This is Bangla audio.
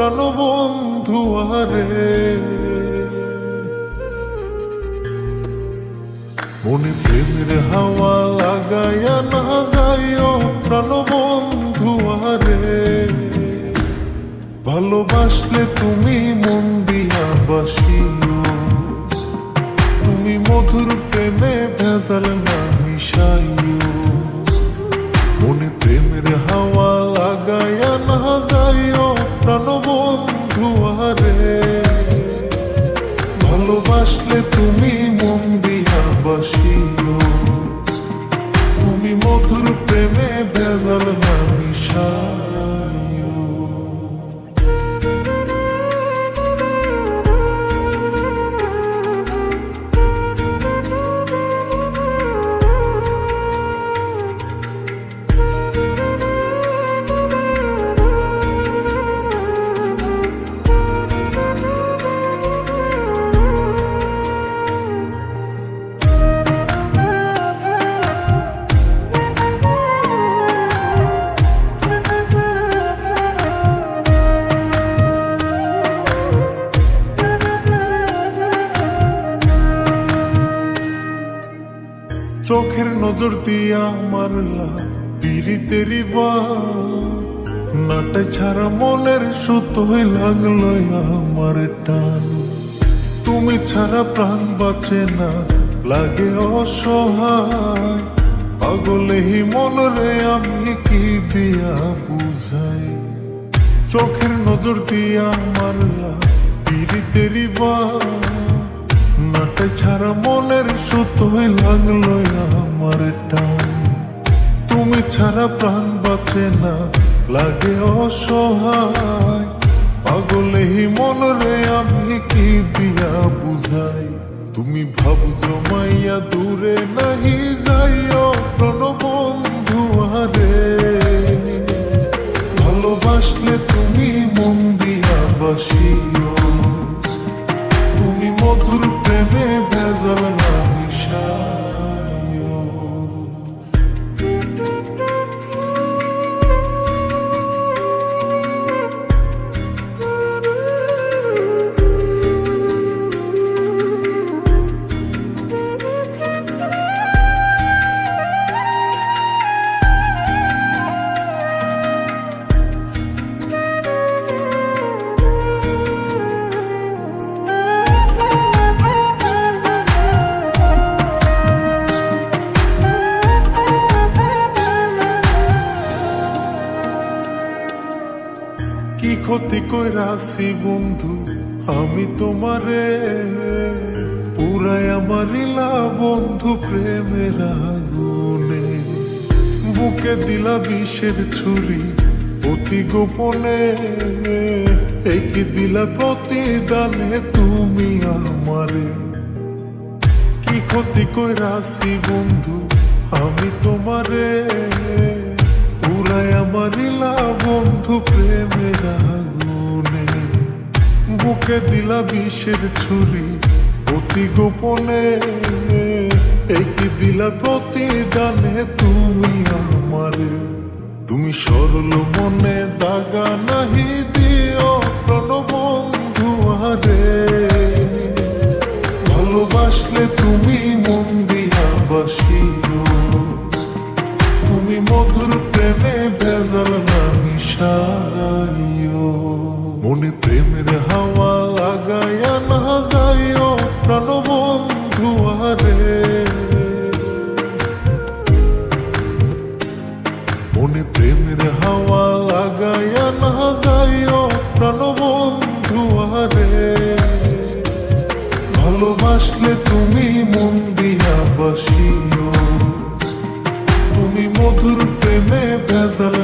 প্রাণবন্ধু আরে। মনে প্রেমের হাওয়া লাগাইয়া না যাইও প্রাণবন্ধু আরে। ভালোবাসলে তুমি মন দিয়া বাসিও, তুমি মধুর প্রেমে ভেজাল না মিশাইও। মনে প্রেমের হাওয়া লাগাইয়া না যাইও প্রাণবন্ধু আরে। ভালোবাসলে তুমি মন দিয়া বাসিও, তুমি মধুর প্রেমে ভেজাল না মিশাইও। চোখের নজর দিয়া মারলা পিরিতেরি বাত, নাটে ছাড়া মনের সুতোই লাগলো আমার টান। তুমি ছাড়া প্রাণ বাঁচে না, লাগে অসহায়। পাগলেই মন রে আমি কি দিয়া বুঝাই। চোখের নজর দিয়া মারলা পিরিতেরি বাত, নাটে ছাড়া মনের সুতোই লাগলো আমার টান। তুমি ছাড়া প্রাণ বাঁচে না, লাগে অসহায়। পাগলেই মন রে আমি কি দিয়া বুঝাই। তুমি ভাব জমাইয়া দূরে নাহি যাইও প্রাণবন্ধু আরে। ভালোবাসলে তুমি মন দিয়া বাসিও, তুমি মধুর প্রেমে ভেজাল না মিশাইও। কি ক্ষতি কইরাছি বন্ধু আমি তোমারে, পুরাই আমার লীলা বন্ধু প্রেমের আগুনে। বুকে দিলা বিষের ছুরি অতি গোপনে, এই কি দিলা প্রতিদানে তুমি আমারে। কি ক্ষতি কইরাছি বন্ধু আমি তোমারে, পুরাই আমার লীলা বন্ধু প্রেমের আগুনে। বুকে দিলা বিষের ছুরি অতি গোপনে, এই কি দিলা প্রতিদানে তুমি আমারে। তুমি সরল মনে দাগা নাহি দিও প্রাণবন্ধু আরে। ভালোবাসলে তুমি মন দিয়া বাসিও, তুমি মধুর প্রেমে ভেজাল না মিশাইও। মনে প্রেমের হাওয়া লাগাইয়া না যাইও প্রাণবন্ধু আরে। মনে প্রেমের হাওয়া লাগাইয়া না যাইও প্রাণবন্ধু আরে। ভালোবাসলে তুমি মন দিয়া বাসিও, তুমি মধুর প্রেমে ভেজাল